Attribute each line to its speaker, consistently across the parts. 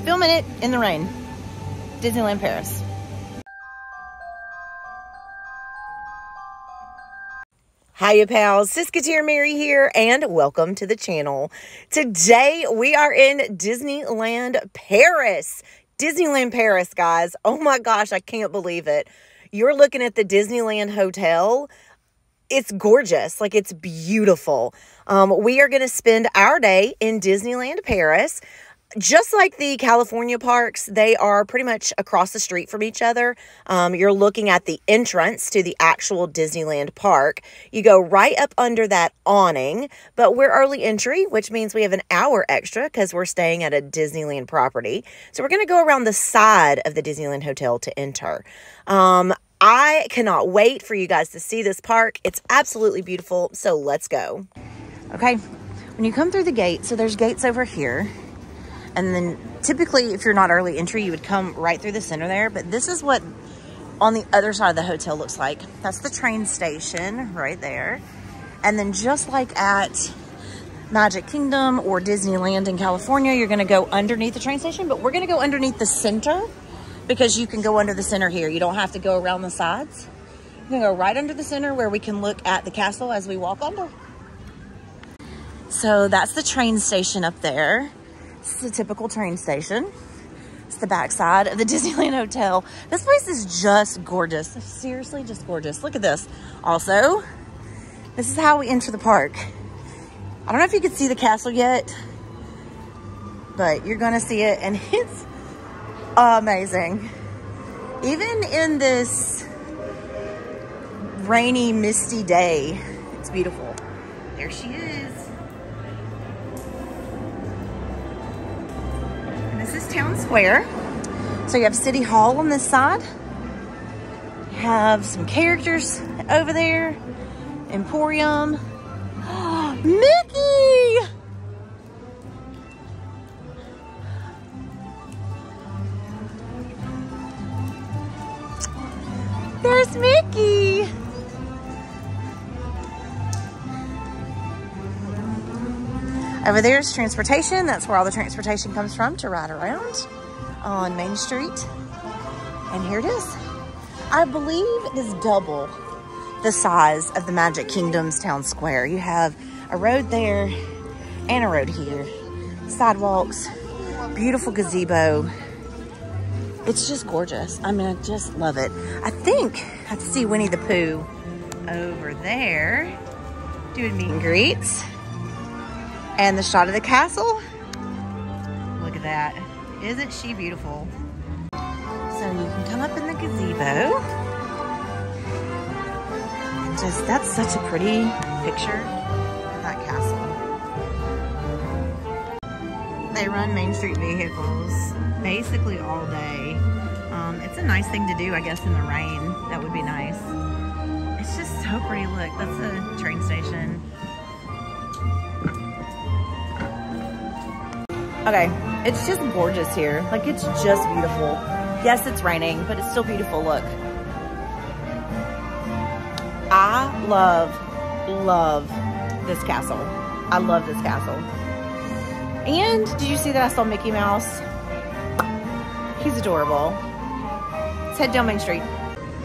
Speaker 1: filming it in the rain. Disneyland Paris. Hiya pals, Siskateer Mary here, and welcome to the channel. Today we are in Disneyland Paris. Disneyland Paris, guys. Oh my gosh, I can't believe it. You're looking at the Disneyland Hotel. It's gorgeous. Like, it's beautiful. We are going to spend our day in Disneyland Paris. Just like the California parks, they are pretty much across the street from each other. You're looking at the entrance to the actual Disneyland park. You go right up under that awning, but we're early entry, which means we have an hour extra because we're staying at a Disneyland property. So we're going to go around the side of the Disneyland Hotel to enter. I cannot wait for you guys to see this park. It's absolutely beautiful, so let's go. Okay, when you come through the gate, so there's gates over here. And then typically, if you're not early entry, you would come right through the center there. But this is what on the other side of the hotel looks like. That's the train station right there. And then just like at Magic Kingdom or Disneyland in California, you're going to go underneath the train station. But we're going to go underneath the center because you can go under the center here. You don't have to go around the sides. You can go right under the center where we can look at the castle as we walk under. So that's the train station up there. This is a typical train station. It's the backside of the Disneyland Hotel. This place is just gorgeous. Seriously, just gorgeous. Look at this. Also, this is how we enter the park. I don't know if you can see the castle yet, but you're going to see it, and it's amazing. Even in this rainy, misty day, it's beautiful. There she is. This is Town Square. So you have City Hall on this side. You have some characters over there. Emporium. Mickey! There's Mickey! Over there is transportation. That's where all the transportation comes from to ride around on Main Street. And here it is. I believe it is double the size of the Magic Kingdom's Town Square. You have a road there and a road here. Sidewalks, beautiful gazebo. It's just gorgeous. I mean, I just love it. I think I see Winnie the Pooh over there doing meet and greets. And the shot of the castle, look at that. Isn't she beautiful? So you can come up in the gazebo. And just, that's such a pretty picture of that castle. They run Main Street vehicles basically all day. It's a nice thing to do, I guess, in the rain. That would be nice. It's just so pretty. Look, that's the train station. Okay, it's just gorgeous here. Like, it's just beautiful. Yes, it's raining, but it's still beautiful. Look. I love this castle. I love this castle. And did you see that I saw Mickey Mouse? He's adorable. Let's head down Main Street.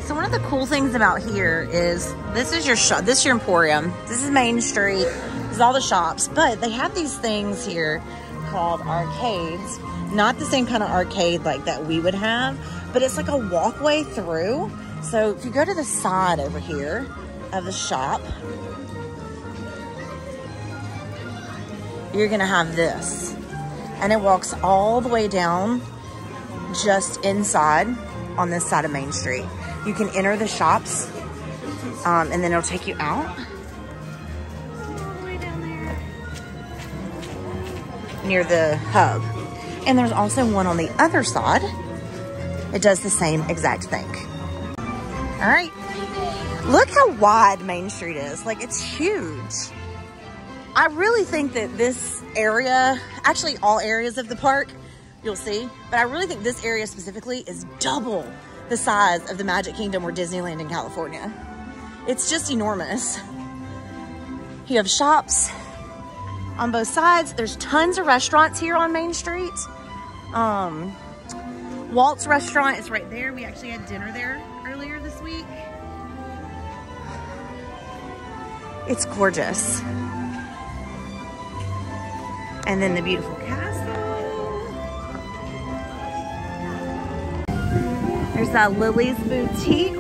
Speaker 1: So one of the cool things about here is this is your shop. This is your Emporium. This is Main Street. This is all the shops. But they have these things here called arcades. Not the same kind of arcade like that we would have, but it's like a walkway through. So if you go to the side over here of the shop, you're gonna have this, and it walks all the way down just inside on this side of Main Street. You can enter the shops, and then it'll take you out near the hub. And there's also one on the other side. It does the same exact thing. All right, look how wide Main Street is. Like, it's huge. I really think that this area, actually all areas of the park, you'll see, but I really think this area specifically is double the size of the Magic Kingdom or Disneyland in California. It's just enormous. You have shops on both sides. There's tons of restaurants here on Main Street. Walt's restaurant is right there. We actually had dinner there earlier this week. It's gorgeous. And then the beautiful castle. There's that Lily's Boutique.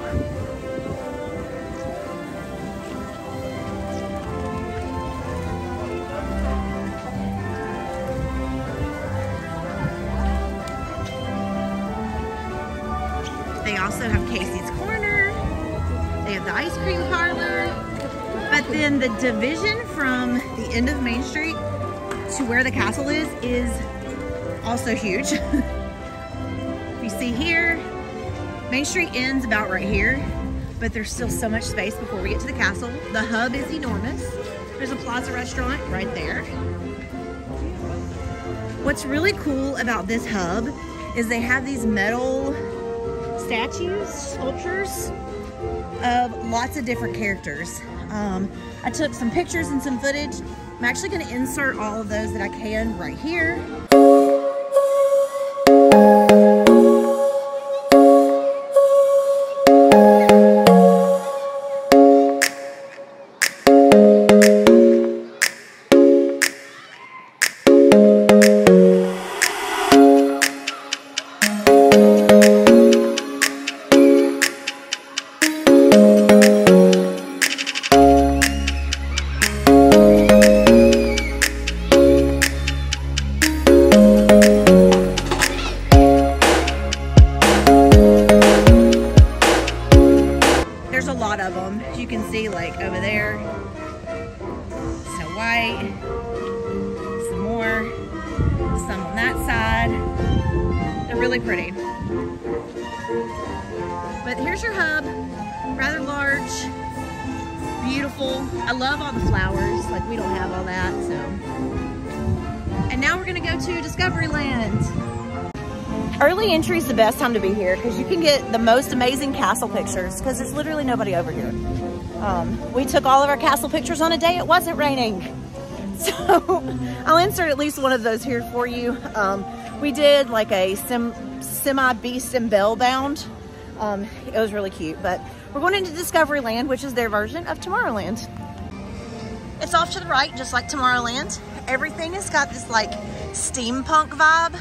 Speaker 1: They also have Casey's Corner. They have the ice cream parlor. But then the division from the end of Main Street to where the castle is also huge. You see here, Main Street ends about right here, but there's still so much space before we get to the castle. The hub is enormous. There's a Plaza restaurant right there. What's really cool about this hub is they have these metal statues, sculptures of lots of different characters. I took some pictures and some footage. I'm actually going to insert all of those that I can right here. You can see like over there, Snow White, some more, some on that side. They're really pretty. But here's your hub, rather large, beautiful. I love all the flowers, like we don't have all that, so. And now we're gonna go to Discoveryland. Early entry is the best time to be here because you can get the most amazing castle pictures because there's literally nobody over here. We took all of our castle pictures on a day it wasn't raining. So I'll insert at least one of those here for you. We did like a semi-Beast and Belle bound. It was really cute, but we're going into Discoveryland, which is their version of Tomorrowland. It's off to the right, just like Tomorrowland. Everything has got this like steampunk vibe.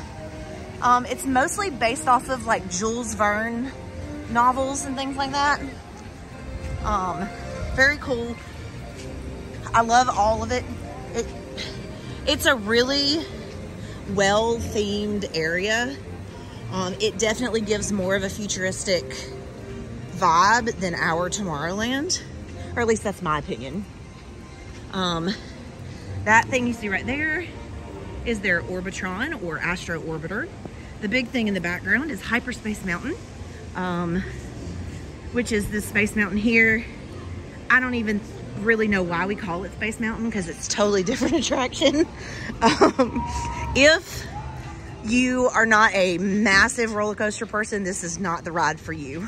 Speaker 1: It's mostly based off of like Jules Verne novels and things like that. Very cool. I love all of it. It's a really well-themed area. It definitely gives more of a futuristic vibe than our Tomorrowland, or at least that's my opinion. That thing you see right there is their Orbitron or Astro Orbiter. The big thing in the background is Hyperspace Mountain, which is this Space Mountain here. I don't even really know why we call it Space Mountain because it's a totally different attraction. If you are not a massive roller coaster person, this is not the ride for you.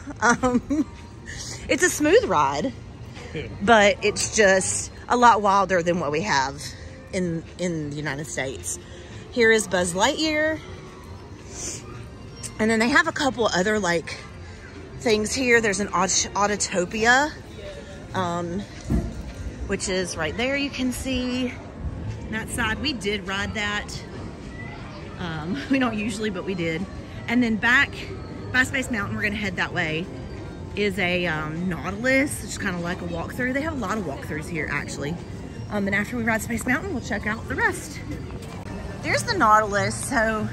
Speaker 1: It's a smooth ride, but it's just a lot wilder than what we have in the United States. Here is Buzz Lightyear. And then they have a couple other like things here. There's an Autotopia, which is right there. You can see that side. We did ride that. We don't usually, but we did. And then back by Space Mountain, we're gonna head that way, is a Nautilus. It's kind of like a walkthrough. They have a lot of walkthroughs here actually. And after we ride Space Mountain, we'll check out the rest. There's the Nautilus. So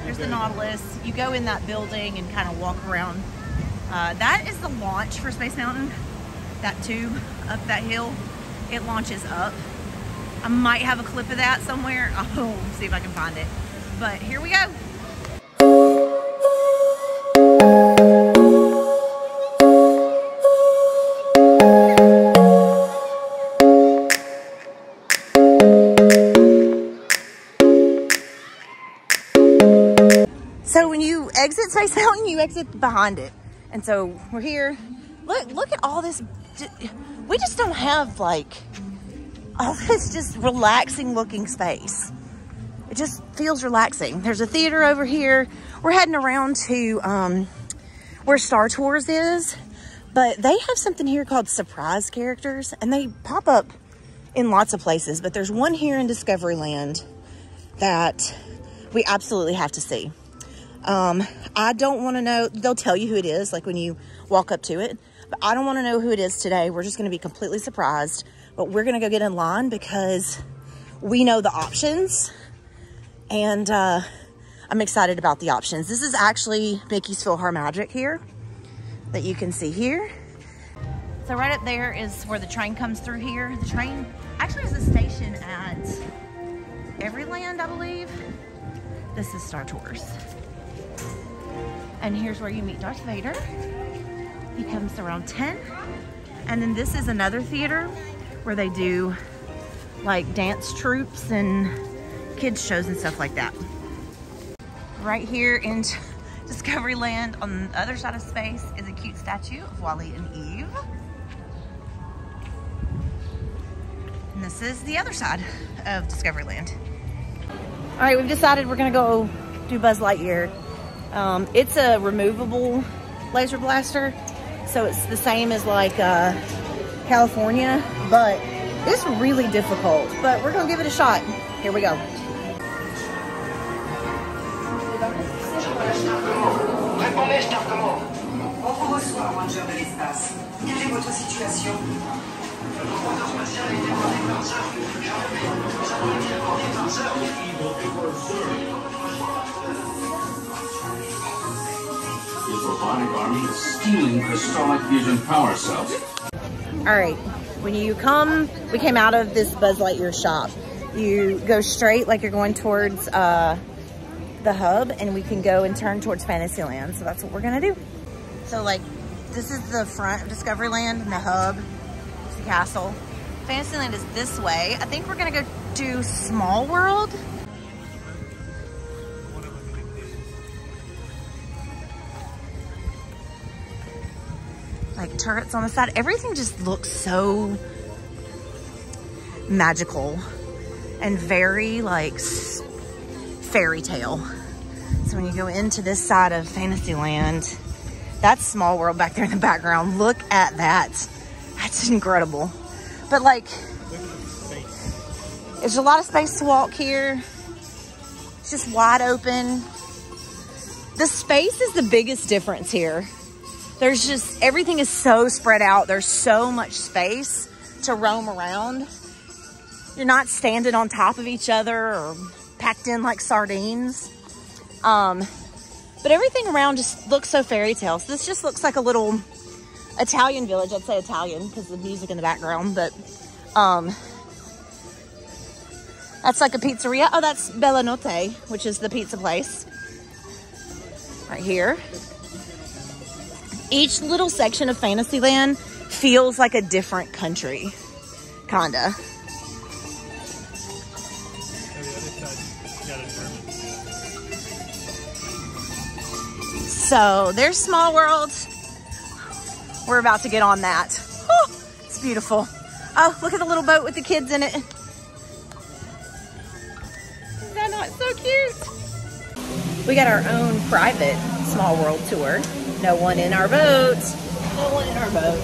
Speaker 1: there's the Nautilus. You go in that building and kind of walk around. That is the launch for Space Mountain. That tube up that hill, it launches up. I might have a clip of that somewhere. I'll see if I can find it. But here we go. So when you exit Space Mountain, you exit behind it. And so we're here. Look at all this. We just don't have like all this just relaxing looking space. it just feels relaxing. There's a theater over here. We're heading around to where Star Tours is, but they have something here called surprise characters, and they pop up in lots of places, but there's one here in Discoveryland that we absolutely have to see. I don't want to know, they'll tell you who it is, like when you walk up to it, but I don't want to know who it is today. We're just going to be completely surprised, but we're going to go get in line because we know the options, and I'm excited about the options. This is actually Mickey's PhilharMagic here that you can see here. So right up there is where the train comes through here. The train actually has a station at Everyland, I believe. This is Star Tours. And here's where you meet Darth Vader. He comes around 10. And then this is another theater where they do like dance troupes and kids shows and stuff like that. Right here in Discoveryland on the other side of space is a cute statue of Wally and Eve. And this is the other side of Discoveryland. All right, we've decided we're gonna go do Buzz Lightyear. It's a removable laser blaster, so it's the same as like California, but it's really difficult, but we're gonna give it a shot. Here we go.
Speaker 2: Répondez, Star Command. On vous reçoit, Ranger de l'espace. Quelle est votre situation? Le commandant spatial a été débordé par Zerg. Je répète, nous avons été débordés par Zerg.
Speaker 3: The robotic army is stealing crystallic fusion power cells.
Speaker 1: All right, when you come, we came out of this Buzz Lightyear shop. You go straight like you're going towards the hub, and we can go and turn towards Fantasyland. So that's what we're gonna do. So like, this is the front of Discoveryland, and the hub is the castle. Fantasyland is this way. I think we're gonna go do Small World. Like turrets on the side. Everything just looks so magical and very like fairy tale. So when you go into this side of Fantasyland, that's Small World back there in the background. Look at that. That's incredible. But like, there's a lot of space to walk here. It's just wide open. The space is the biggest difference here. There's just, everything is so spread out. There's so much space to roam around. You're not standing on top of each other or packed in like sardines. But everything around just looks so fairy tale. So this just looks like a little Italian village. I'd say Italian because of the music in the background, but that's like a pizzeria. Oh, that's Bella Notte, which is the pizza place right here. Each little section of Fantasyland feels like a different country, kinda. So there's Small World. We're about to get on that. Oh, it's beautiful. Oh, look at the little boat with the kids in it. Is that not so cute? We got our own private Small World tour. No one in our boat. No one in our boat.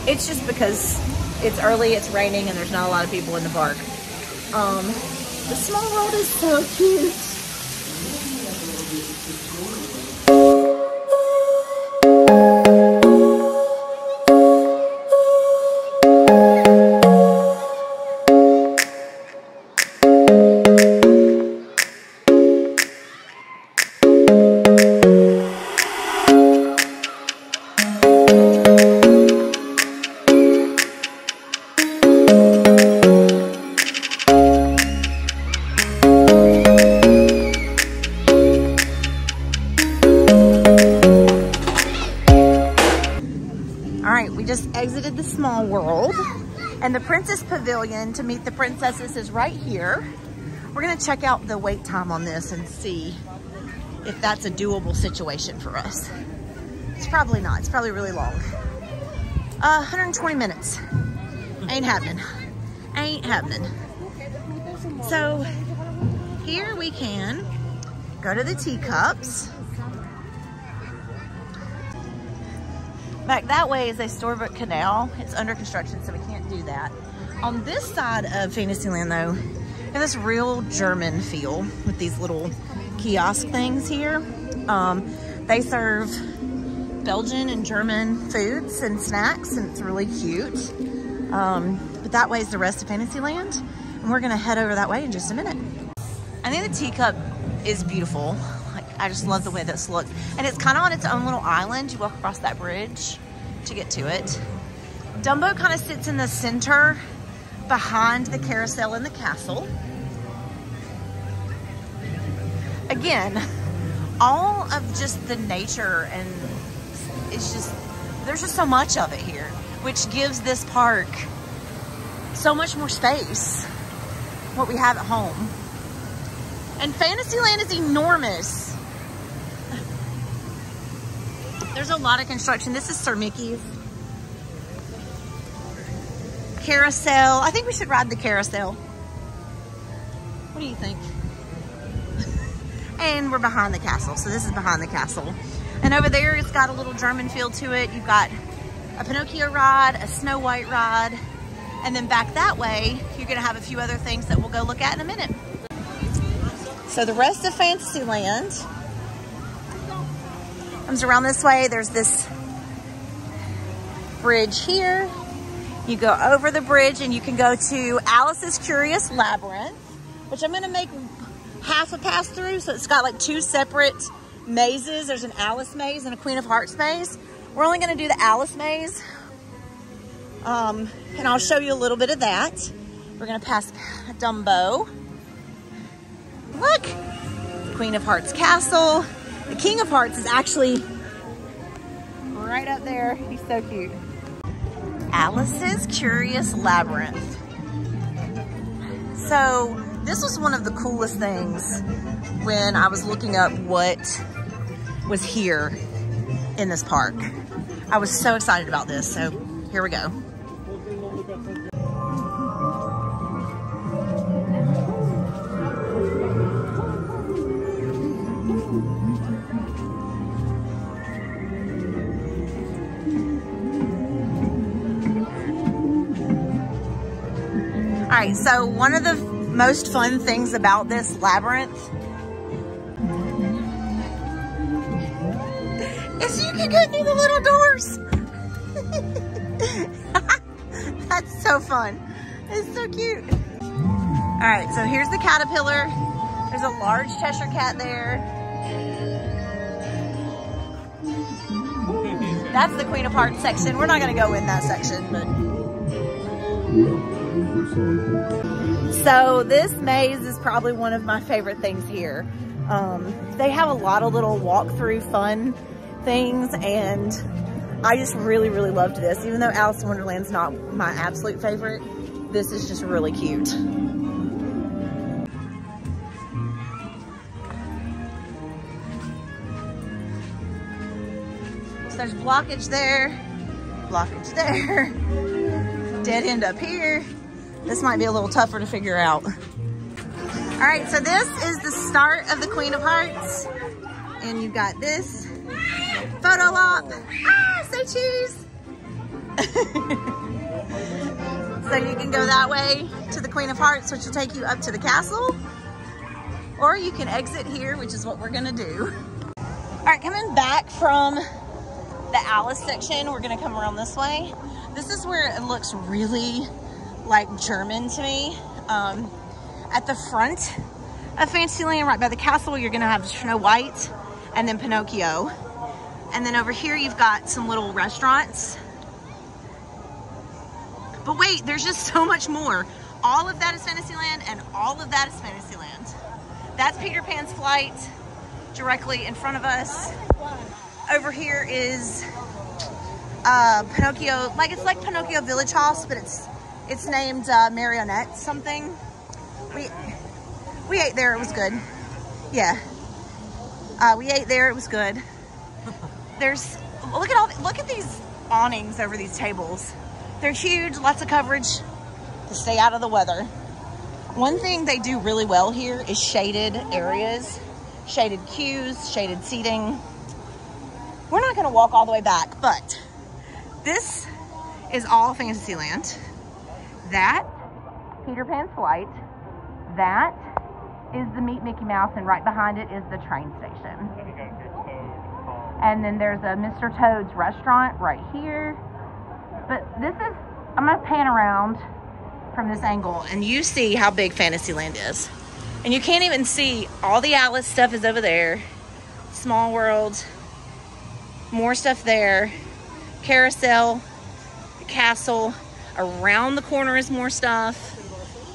Speaker 1: It's just because it's early, it's raining, and there's not a lot of people in the park. The Small World is so cute. Exited the Small World, and the Princess Pavilion to meet the princesses is right here. We're gonna check out the wait time on this and see if that's a doable situation for us. It's probably not. It's probably really long. 120 minutes. Ain't happening. Ain't happening. So here we can go to the teacups. Back that way is a Storybook Canal. It's under construction, so we can't do that. On this side of Fantasyland, though, you have this real German feel with these little kiosk things here. They serve Belgian and German foods and snacks, and it's really cute. But that way is the rest of Fantasyland, and we're gonna head over that way in just a minute. I think the teacup is beautiful. Like, I just love the way this looks. And it's kind of on its own little island. You walk across that bridge to get to it. Dumbo kind of sits in the center behind the carousel in the castle. Again, all of just the nature, and it's just, there's just so much of it here, which gives this park so much more space than what we have at home. And Fantasyland is enormous. There's a lot of construction. This is Sir Mickey's carousel. I think we should ride the carousel. What do you think? And we're behind the castle. So this is behind the castle. And over there, it's got a little German feel to it. You've got a Pinocchio ride, a Snow White ride. And then back that way, you're gonna have a few other things that we'll go look at in a minute. So the rest of Fantasyland comes around this way. There's this bridge here. You go over the bridge and you can go to Alice's Curious Labyrinth, which I'm gonna make half a pass through. So it's got like two separate mazes. There's an Alice maze and a Queen of Hearts maze. We're only gonna do the Alice maze. And I'll show you a little bit of that. We're gonna pass Dumbo. Look, Queen of Hearts Castle. The King of Hearts is actually right up there. He's so cute. Alice's Curious Labyrinth. So this was one of the coolest things when I was looking up what was here in this park. I was so excited about this, so here we go. All right, so one of the most fun things about this labyrinth is you can go through the little doors. That's so fun. It's so cute. All right, so here's the caterpillar. There's a large Cheshire cat there. That's the Queen of Hearts section. We're not gonna go in that section, but. So this maze is probably one of my favorite things here. They have a lot of little walk-through fun things, and I just really, really loved this. Even though Alice in Wonderland's not my absolute favorite, this is just really cute. So there's blockage there, dead end up here. This might be a little tougher to figure out. All right, so this is the start of the Queen of Hearts. And you've got this photo op. Ah, say cheese. So you can go that way to the Queen of Hearts, which will take you up to the castle. Or you can exit here, which is what we're gonna do. All right, coming back from the Alice section, we're gonna come around this way. This is where it looks really like German to me. At the front of Fantasyland, right by the castle, you're gonna have Snow White and then Pinocchio. And then over here, you've got some little restaurants. But wait, there's just so much more. All of that is Fantasyland, and all of that is Fantasyland. That's Peter Pan's flight directly in front of us. Over here is Pinocchio, it's like Pinocchio Village House, but it's named Marionette something. We ate there, it was good. Yeah. We ate there, it was good. Look at these awnings over these tables. They're huge, lots of coverage to stay out of the weather. One thing they do really well here is shaded areas, shaded queues, shaded seating. We're not gonna walk all the way back, but this is all Fantasyland. That, Peter Pan's Flight. That is the Meet Mickey Mouse, and right behind it is the train station. And then there's a Mr. Toad's restaurant right here. But this is, I'm gonna pan around from this angle and you see how big Fantasyland is. And you can't even see, all the Alice stuff is over there. Small World, more stuff there. Carousel, the castle, around the corner is more stuff.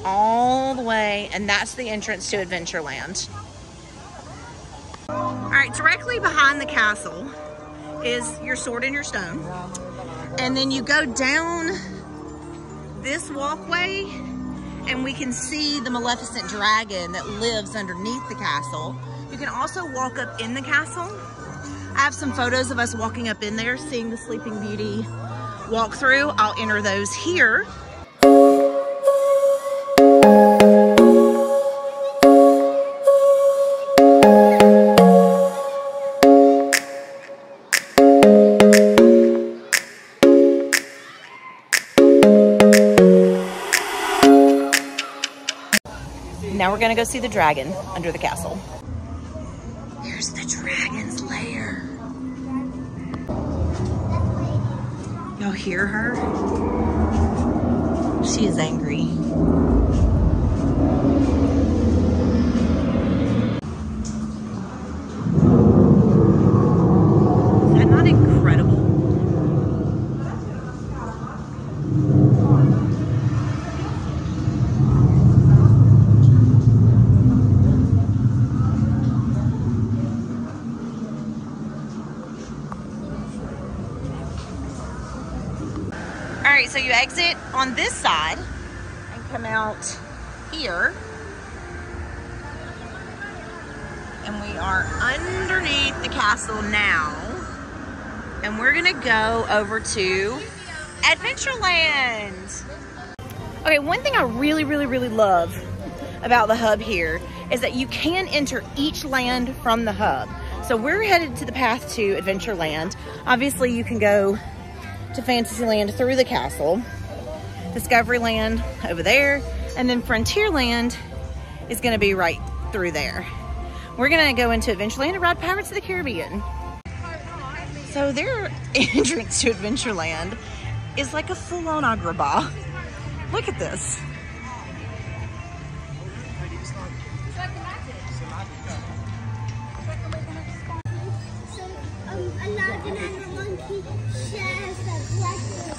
Speaker 1: All the way, and that's the entrance to Adventureland. All right, directly behind the castle is your Sword and Your Stone. And then you go down this walkway and we can see the Maleficent dragon that lives underneath the castle. You can also walk up in the castle. I have some photos of us walking up in there, seeing the Sleeping Beauty walk through. I'll enter those here. Now we're gonna go see the dragon under the castle. Here's the dragon's lair. Y'all hear her? She is angry. Is that not incredible? All right, so you exit on this side and come out here. And we are underneath the castle now. And we're gonna go over to Adventureland. Okay, one thing I really love about the hub here is that you can enter each land from the hub. So we're headed to the path to Adventureland. Obviously you can go to Fantasyland through the castle, Discoveryland over there, and then Frontierland is gonna be right through there. We're gonna go into Adventureland and ride Pirates of the Caribbean. So their entrance to Adventureland is like a full-on agrabah. Look at this.
Speaker 4: Aladdin and the monkey shares the blessing.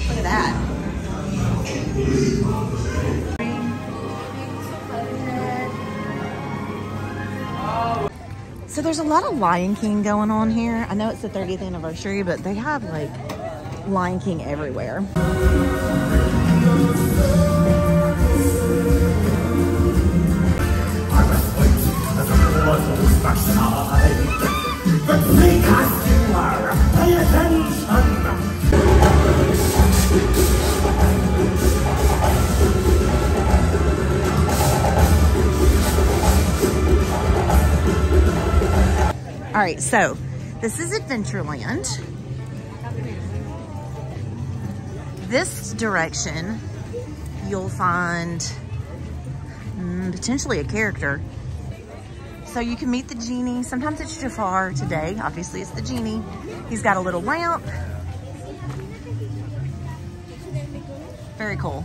Speaker 1: Look at that. So there's a lot of Lion King going on here. I know it's the 30th anniversary, but they have like Lion King everywhere. All right, so this is Adventureland. This direction, you'll find potentially a character. So you can meet the genie. Sometimes it's Jafar. Today, obviously, it's the genie. He's got a little lamp. Very cool.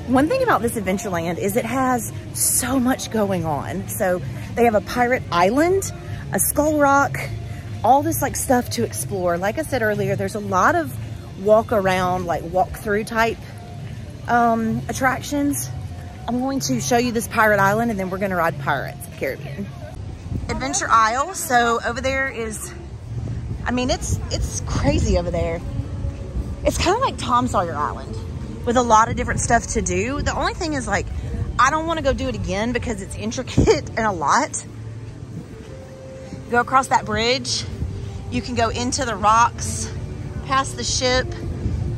Speaker 1: One thing about this Adventureland is it has so much going on. So they have a pirate island, a skull rock, all this like stuff to explore. Like I said earlier, there's a lot of walk around, like walk through type attractions. I'm going to show you this pirate island and then we're gonna ride Pirates of the Caribbean. Adventure Isle, so over there is, I mean, it's crazy over there. It's kind of like Tom Sawyer Island with a lot of different stuff to do. The only thing is, like, I don't want to go do it again because it's intricate and a lot. Go across that bridge. You can go into the rocks, past the ship,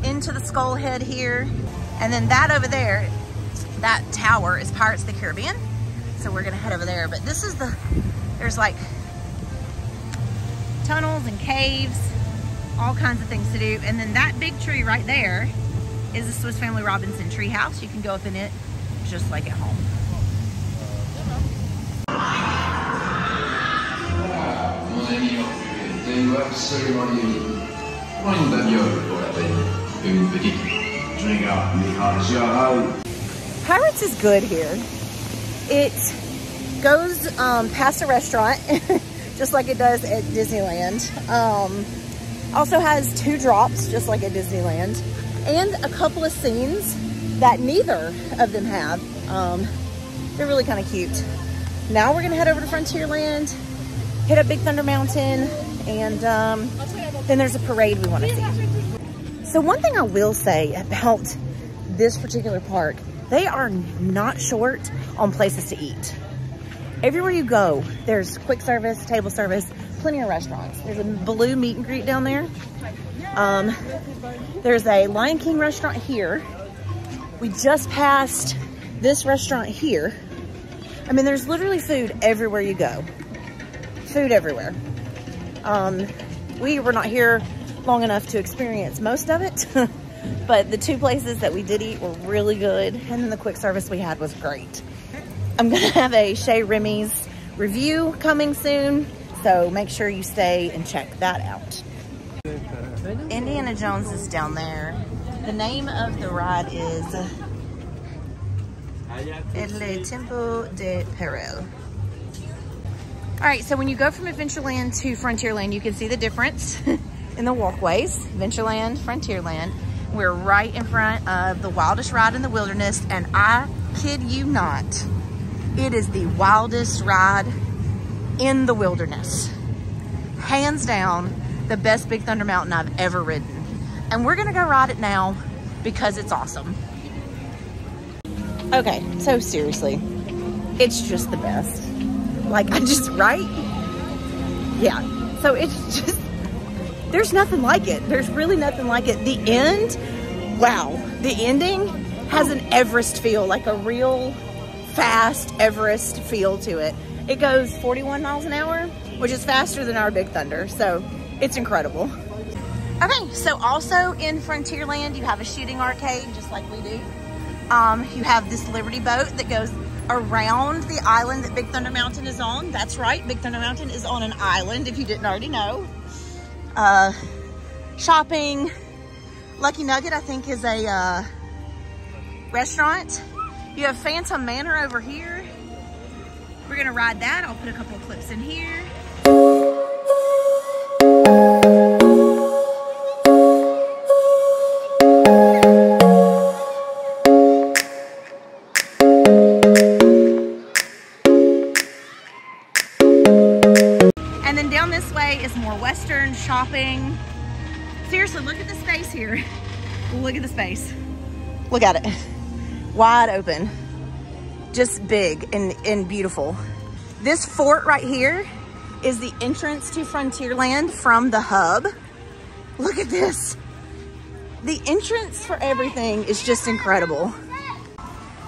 Speaker 1: into the skull head here. And then that over there, that tower is Pirates of the Caribbean. So we're gonna head over there. But this is there's like tunnels and caves, all kinds of things to do. And then that big tree right there is the Swiss Family Robinson tree house. You can go up in it just like at home. Pirates is good here. It goes past a restaurant, just like it does at Disneyland. Also has 2 drops, just like at Disneyland, and a couple of scenes that neither of them have. They're really kind of cute. Now we're gonna head over to Frontierland, hit up Big Thunder Mountain, and then there's a parade we want to see. So one thing I will say about this particular park, they are not short on places to eat. Everywhere you go, there's quick service, table service, plenty of restaurants. There's a Baloo meet and greet down there. There's a Lion King restaurant here. We just passed this restaurant here. I mean, there's literally food everywhere you go. Food everywhere. We were not here long enough to experience most of it, but the 2 places that we did eat were really good, and then the quick service we had was great. I'm gonna have a Chez Remy's review coming soon, so make sure you stay and check that out. Indiana Jones is down there. The name of the ride is Le Temple de Peril. All right, so when you go from Adventureland to Frontierland, you can see the difference in the walkways. Adventureland, Frontierland. We're right in front of the wildest ride in the wilderness, and I kid you not, it is the wildest ride in the wilderness. Hands down, the best Big Thunder Mountain I've ever ridden. And we're gonna go ride it now because it's awesome. Okay, so seriously, it's just the best. Like, right? Yeah, so it's just, there's nothing like it. There's really nothing like it. The end, wow, the ending has an Everest feel, like a real fast Everest feel to it. It goes 41 miles an hour, which is faster than our Big Thunder, so it's incredible. Okay, so also in Frontierland, you have a shooting arcade, just like we do. You have this Liberty boat that goes around the island that Big Thunder Mountain is on. That's right, Big Thunder Mountain is on an island, if you didn't already know. Shopping. Lucky Nugget, I think, is a restaurant. You have Phantom Manor over here. We're gonna ride that. I'll put a couple of clips in here. And then down this way is more Western shopping. Seriously, look at the space here. Look at the space. Look at it. Wide open. Just big and beautiful. This fort right here is the entrance to Frontierland from the hub. Look at this. The entrance for everything is just incredible.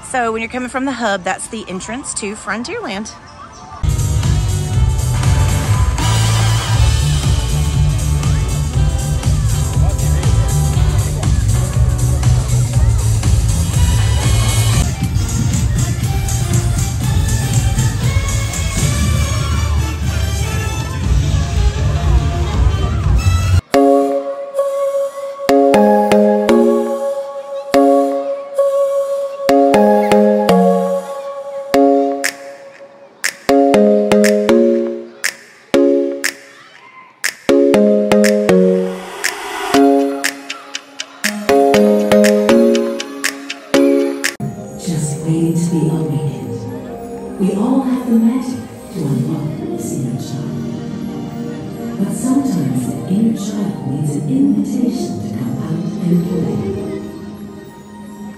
Speaker 1: So when you're coming from the hub, that's the entrance to Frontierland.
Speaker 5: We all have the magic to unlock the sunshine. But sometimes the inner child needs an invitation to come out and play.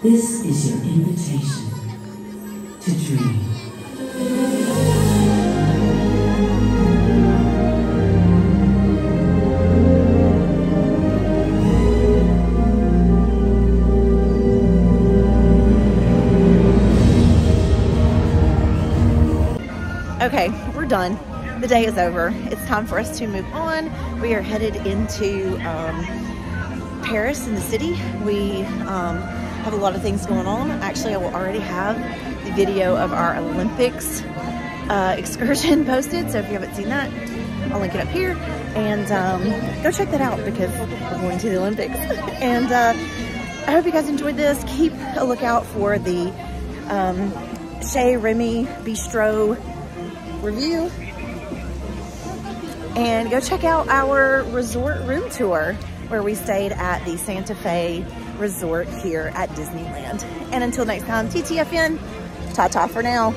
Speaker 5: This is your invitation to dream.
Speaker 1: Okay, we're done. The day is over. It's time for us to move on. We are headed into Paris in the city. We have a lot of things going on. Actually, I will already have the video of our Olympics excursion posted. So if you haven't seen that, I'll link it up here. And go check that out because we're going to the Olympics. And I hope you guys enjoyed this. Keep a lookout for the Chez Remy Bistro review, and go check out our resort room tour where we stayed at the Santa Fe Resort here at Disneyland. And until next time, TTFN, ta-ta for now.